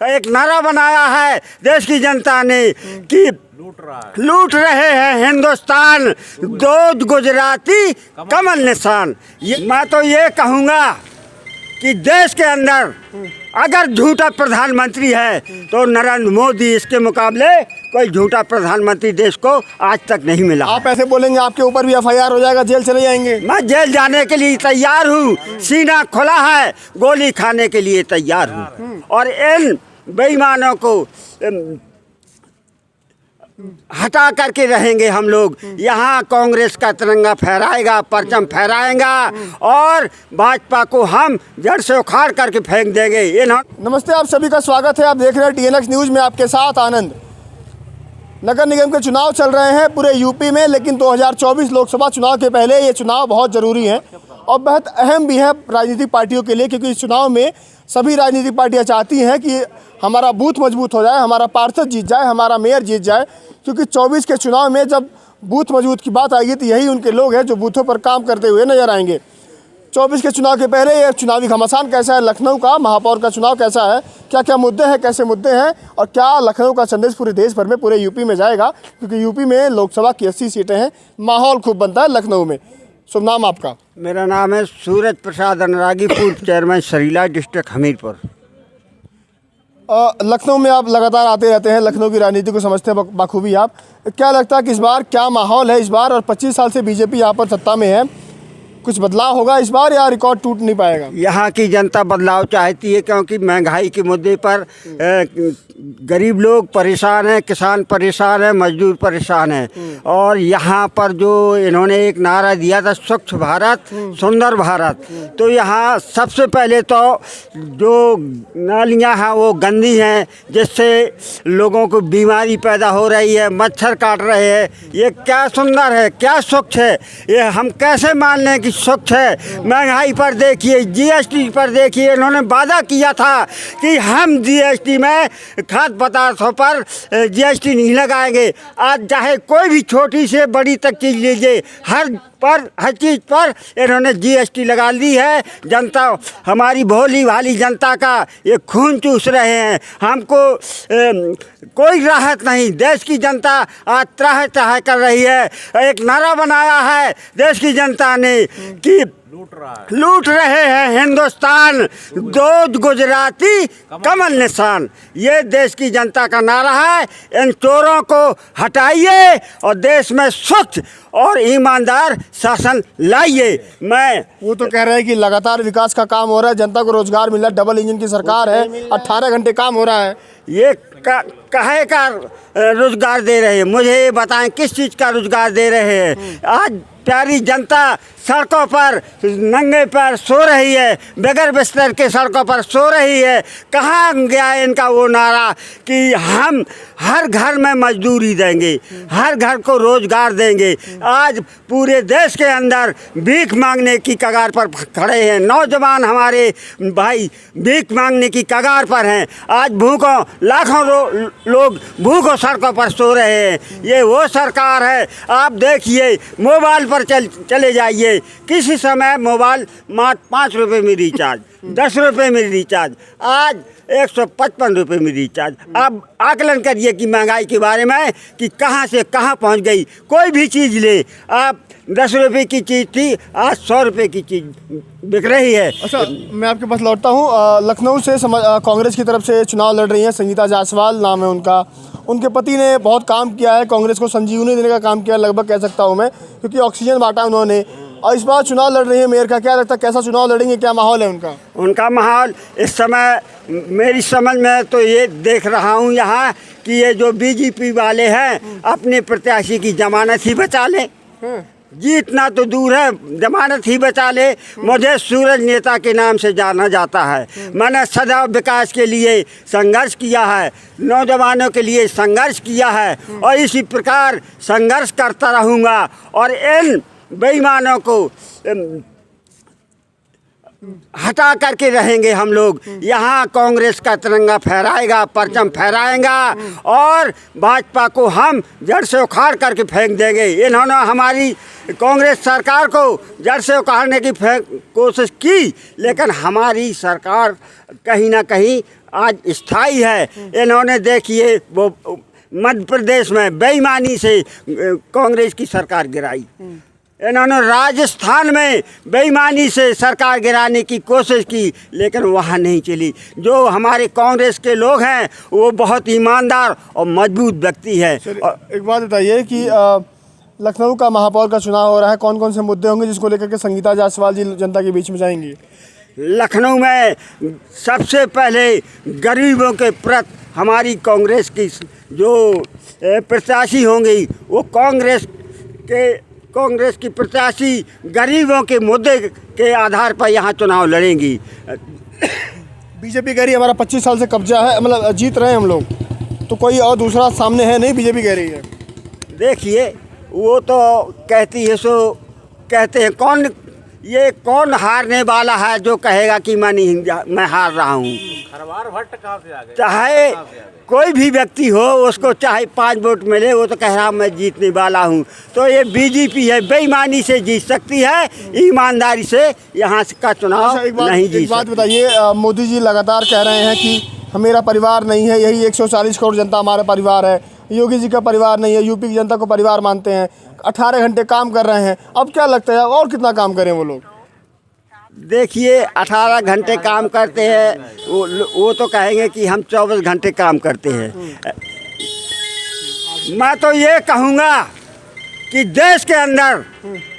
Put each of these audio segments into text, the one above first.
एक नारा बनाया है देश की जनता ने कि लूट रहे हैं हिंदुस्तान, दो गुजराती कमल निशान। मैं तो ये कहूँगा कि देश के अंदर अगर झूठा प्रधानमंत्री है तो नरेंद्र मोदी, इसके मुकाबले कोई झूठा प्रधानमंत्री देश को आज तक नहीं मिला। आप ऐसे बोलेंगे आपके ऊपर भी एफआईआर हो जाएगा, जेल चले जाएंगे। मैं जेल जाने के लिए तैयार हूँ, सीना खुला है, गोली खाने के लिए तैयार हूँ। और इन बेईमानों को हटा करके रहेंगे हम लोग। यहाँ कांग्रेस का तिरंगा फहराएगा, परचम फहराएगा और भाजपा को हम जड़ से उखाड़ करके फेंक देंगे। नमस्ते, आप सभी का स्वागत है। आप देख रहे हैं TNX न्यूज़ में, आपके साथ आनंद। नगर निगम के चुनाव चल रहे हैं पूरे यूपी में, लेकिन 2024 लोकसभा चुनाव के पहले ये चुनाव बहुत ज़रूरी है और बहुत अहम भी है राजनीतिक पार्टियों के लिए, क्योंकि इस चुनाव में सभी राजनीतिक पार्टियां चाहती हैं कि हमारा बूथ मजबूत हो जाए, हमारा पार्षद जीत जाए, हमारा मेयर जीत जाए। क्योंकि 24 के चुनाव में जब बूथ मजबूत की बात आएगी तो यही उनके लोग हैं जो बूथों पर काम करते हुए नजर आएंगे। 24 के चुनाव के पहले ये चुनावी घमासान कैसा है, लखनऊ का महापौर का चुनाव कैसा है, क्या क्या मुद्दे हैं, कैसे मुद्दे हैं और क्या लखनऊ का संदेश पूरे देश भर में, पूरे यूपी में जाएगा, क्योंकि यूपी में लोकसभा की 80 सीटें हैं। माहौल खूब बनता है लखनऊ में। शुभ नाम आपका? मेरा नाम है सूरज प्रसाद अनुरागी, पूर्व चेयरमैन सरीला, डिस्ट्रिक्ट हमीरपुर। लखनऊ में आप लगातार आते रहते हैं, लखनऊ की राजनीति को समझते हैं बखूबी आप। क्या लगता है कि इस बार क्या माहौल है इस बार, और 25 साल से बीजेपी यहाँ पर सत्ता में है, कुछ बदलाव होगा इस बार या रिकॉर्ड टूट नहीं पाएगा? यहाँ की जनता बदलाव चाहती है, क्योंकि महंगाई के मुद्दे पर गरीब लोग परेशान हैं, किसान परेशान है, मजदूर परेशान है। और यहाँ पर जो इन्होंने एक नारा दिया था, स्वच्छ भारत सुंदर भारत, तो यहाँ सबसे पहले तो जो नालियाँ हैं वो गंदी हैं, जिससे लोगों को बीमारी पैदा हो रही है, मच्छर काट रहे हैं। ये क्या सुंदर है, क्या स्वच्छ है, ये हम कैसे मान लें कि स्वच्छ है? महंगाई पर देखिए, GST पर देखिए, इन्होंने वादा किया था कि हम GST में खाद्य पदार्थों पर GST नहीं लगाएंगे। आज चाहे कोई भी छोटी से बड़ी तक चीज़ लीजिए, हर चीज़ पर इन्होंने GST लगा दी है। जनता, हमारी भोली भाली जनता का ये खून चूस रहे हैं। हमको कोई राहत नहीं। देश की जनता आज त्राह त्राह कर रही है। एक नारा बनाया है देश की जनता ने कि लूट रहे हैं हिंदुस्तान, दो गुजराती कमल निशान। ये देश की जनता का नारा है। इन चोरों को हटाइए और देश में स्वच्छ और ईमानदार शासन लाइए। वो तो कह रहे हैं कि लगातार विकास का काम हो रहा है, जनता को रोजगार मिल रहा है, डबल इंजन की सरकार है, 18 घंटे काम हो रहा है। ये काहे का रोजगार दे रहे हैं? मुझे ये बताएं, किस चीज़ का रोजगार दे रहे हैं? आज प्यारी जनता सड़कों पर नंगे पैर सो रही है, बगैर बिस्तर के सड़कों पर सो रही है। कहाँ गया इनका वो नारा कि हम हर घर में मजदूरी देंगे, हर घर को रोजगार देंगे? आज पूरे देश के अंदर भीख मांगने की कगार पर खड़े हैं। नौजवान हमारे भाई भीख मांगने की कगार पर हैं। आज भूखों लाखों लोग भूखों सड़कों पर सो रहे हैं। ये वो सरकार है। आप देखिए, मोबाइल पर चले जाइए, किसी समय मोबाइल मात्र 5 रुपये में रिचार्ज, 10 रुपये में रिचार्ज, आज 155 रुपये में रिचार्ज। अब आकलन करिए कि महंगाई के बारे में कि कहाँ से कहाँ पहुँच गई। कोई भी चीज़ ले आप, 10 रुपये की चीज़ थी, आज 100 रुपये की चीज़ बिक रही है। अच्छा, मैं आपके पास लौटता हूँ। लखनऊ से कांग्रेस की तरफ से चुनाव लड़ रही हैं संगीता जायसवाल, नाम है उनका। उनके पति ने बहुत काम किया है, कांग्रेस को संजीवनी देने का काम किया लगभग, कह सकता हूँ मैं, क्योंकि ऑक्सीजन बांटा उन्होंने। और इस बार चुनाव लड़ रही है मेयर का। क्या लगता है कैसा चुनाव लड़ेंगे, क्या माहौल है उनका? उनका माहौल इस समय मेरी समझ में तो ये देख रहा हूँ यहाँ कि ये जो BJP वाले हैं अपने प्रत्याशी की जमानत ही बचा लें। जीतना तो दूर है, जमानत ही बचा ले। मुझे सूरज नेता के नाम से जाना जाता है। मैंने सदा विकास के लिए संघर्ष किया है, नौजवानों के लिए संघर्ष किया है और इसी प्रकार संघर्ष करता रहूँगा। और इन बेईमानों को हटा करके रहेंगे हम लोग। यहाँ कांग्रेस का तिरंगा फहराएगा, परचम फहराएगा और भाजपा को हम जड़ से उखाड़ करके फेंक देंगे। इन्होंने हमारी कांग्रेस सरकार को जड़ से उखाड़ने की कोशिश की, लेकिन हमारी सरकार कहीं ना कहीं आज स्थायी है। इन्होंने देखिए वो मध्य प्रदेश में बेईमानी से कांग्रेस की सरकार गिराई, इन्होंने राजस्थान में बेईमानी से सरकार गिराने की कोशिश की, लेकिन वहाँ नहीं चली। जो हमारे कांग्रेस के लोग हैं वो बहुत ईमानदार और मजबूत व्यक्ति है। एक बात बताइए कि लखनऊ का महापौर का चुनाव हो रहा है, कौन कौन से मुद्दे होंगे जिसको लेकर के संगीता जायसवाल जी जनता के बीच में जाएंगी? लखनऊ में सबसे पहले गरीबों के प्रति हमारी कांग्रेस की जो प्रत्याशी होंगी वो कांग्रेस की प्रत्याशी गरीबों के मुद्दे के आधार पर यहाँ चुनाव लड़ेंगी। बीजेपी कह रही है हमारा 25 साल से कब्जा है, मतलब जीत रहे हैं हम लोग, तो कोई और दूसरा सामने है नहीं, बीजेपी कह रही है। देखिए वो तो कहती है सो कहते हैं, कौन हारने वाला है जो कहेगा कि मैं हार रहा हूँ। चाहे कोई भी व्यक्ति हो, उसको चाहे 5 वोट मिले, वो तो कह रहा मैं जीतने वाला हूँ। तो ये बीजेपी है, बेईमानी से जीत सकती है, ईमानदारी से यहाँ का चुनाव नहीं जीत। एक बात बताइए, मोदी जी लगातार कह रहे हैं कि मेरा परिवार नहीं है, यही 140 करोड़ जनता हमारा परिवार है, योगी जी का परिवार नहीं है, यूपी की जनता को परिवार मानते हैं, 18 घंटे काम कर रहे हैं। अब क्या लगता है और कितना काम करें वो लोग? देखिए 18 घंटे काम करते हैं, वो तो कहेंगे कि हम 24 घंटे काम करते हैं। मैं तो ये कहूँगा कि देश के अंदर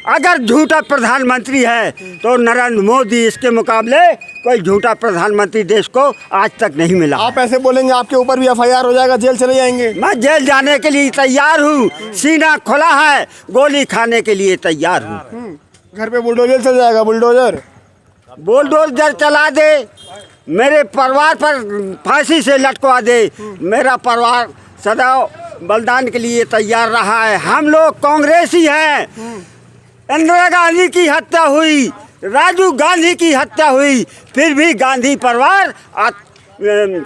अगर झूठा प्रधानमंत्री है तो नरेंद्र मोदी, इसके मुकाबले कोई झूठा प्रधानमंत्री देश को आज तक नहीं मिला। आप ऐसे बोलेंगे आपके ऊपर भी FIR हो जाएगा, जेल चले जाएंगे? मैं जेल जाने के लिए तैयार हूँ, सीना खुला है, गोली खाने के लिए तैयार हूँ। घर पे बुलडोजर चल जाएगा? बुलडोजर चला दे, मेरे परिवार पर फांसी से लटकवा दे, मेरा परिवार सदैव बलिदान के लिए तैयार रहा है। हम लोग कांग्रेसी हैं। इंदिरा गांधी की हत्या हुई, राजीव गांधी की हत्या हुई, फिर भी गांधी परिवार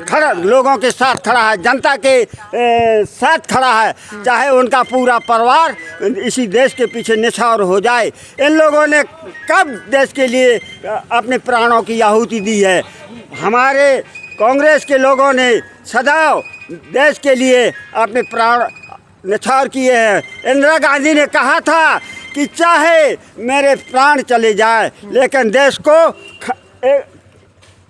खड़ा, लोगों के साथ खड़ा है, जनता के साथ खड़ा है, चाहे उनका पूरा परिवार इसी देश के पीछे निछावर हो जाए। इन लोगों ने कब देश के लिए अपने प्राणों की आहुति दी है? हमारे कांग्रेस के लोगों ने सदैव देश के लिए अपने प्राण निछावर किए हैं। इंदिरा गांधी ने कहा था कि चाहे मेरे प्राण चले जाए, लेकिन देश को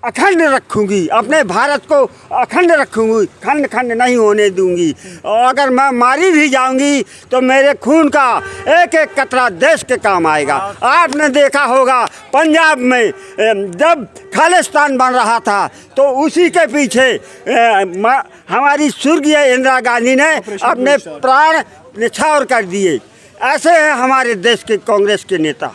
अखंड रखूंगी, अपने भारत को अखंड रखूंगी, खंड खंड नहीं होने दूंगी। और अगर मैं मारी भी जाऊंगी तो मेरे खून का एक एक कतरा देश के काम आएगा। आपने देखा होगा पंजाब में जब खालिस्तान बन रहा था तो उसी के पीछे हमारी स्वर्गीय इंदिरा गांधी ने अपने प्राण निछावर कर दिए। ऐसे हैं हमारे देश के कांग्रेस के नेता।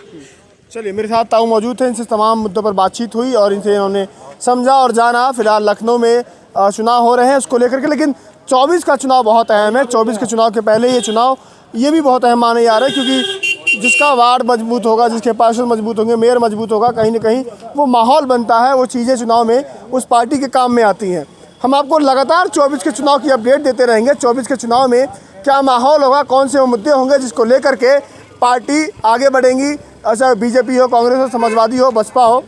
चलिए, मेरे साथ ताऊ मौजूद थे, इनसे तमाम मुद्दों पर बातचीत हुई और इनसे इन्होंने समझा और जाना। फिलहाल लखनऊ में चुनाव हो रहे हैं उसको लेकर के, लेकिन 24 का चुनाव बहुत अहम है। 24 के चुनाव के पहले ये चुनाव ये भी बहुत अहम माने जा रहे हैं, क्योंकि जिसका वार्ड मजबूत होगा, जिसके पार्षद मजबूत होंगे, मेयर मजबूत होगा, कहीं ना कहीं वो माहौल बनता है, वो चीज़ें चुनाव में उस पार्टी के काम में आती हैं। हम आपको लगातार 24 के चुनाव की अपडेट देते रहेंगे। 24 के चुनाव में क्या माहौल होगा, कौन से वो मुद्दे होंगे जिसको लेकर के पार्टी आगे बढ़ेंगी, अच्छा बीजेपी हो, कांग्रेस हो, समाजवादी हो, बसपा हो।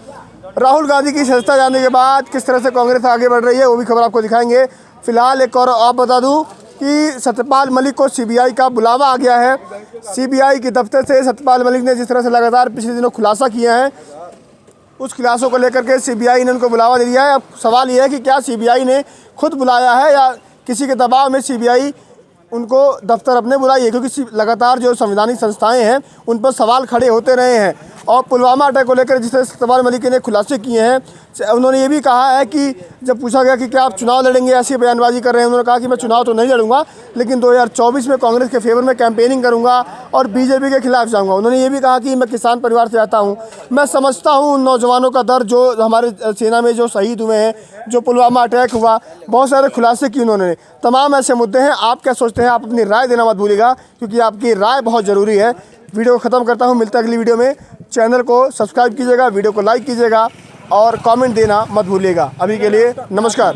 राहुल गांधी की सदस्यता जाने के बाद किस तरह से कांग्रेस आगे बढ़ रही है वो भी खबर आपको दिखाएंगे। फिलहाल एक और आप बता दूं कि सत्यपाल मलिक को CBI का बुलावा आ गया है। CBI के दफ्तर से सत्यपाल मलिक ने जिस तरह से लगातार पिछले दिनों खुलासा किया है, उस खुलासों को लेकर के CBI ने उनको बुलावा दे दिया है। अब सवाल ये है कि क्या CBI ने खुद बुलाया है या किसी के दबाव में CBI उनको दफ्तर अपने बुलाइए, क्योंकि लगातार जो संवैधानिक संस्थाएं हैं उन पर सवाल खड़े होते रहे हैं। और पुलवामा अटैक को लेकर जिस तरह सत्यपाल मलिक ने खुलासे किए हैं, उन्होंने ये भी कहा है कि जब पूछा गया कि क्या आप चुनाव लड़ेंगे, ऐसी बयानबाजी कर रहे हैं, उन्होंने कहा कि मैं चुनाव तो नहीं लड़ूंगा, लेकिन 2024 में कांग्रेस के फेवर में कैंपेनिंग करूंगा और बीजेपी के खिलाफ जाऊंगा। उन्होंने ये भी कहा कि मैं किसान परिवार से आता हूँ, मैं समझता हूँ उन नौजवानों का दर्द जो हमारे सेना में जो शहीद हुए हैं, जो पुलवामा अटैक हुआ, बहुत सारे खुलासे किए उन्होंने। तमाम ऐसे मुद्दे हैं। आप क्या सोचते हैं, आप अपनी राय देना मत भूलिएगा, क्योंकि आपकी राय बहुत ज़रूरी है। वीडियो को ख़त्म करता हूँ, मिलता है अगली वीडियो में। चैनल को सब्सक्राइब कीजिएगा, वीडियो को लाइक कीजिएगा और कमेंट देना मत भूलिएगा। अभी के लिए नमस्कार।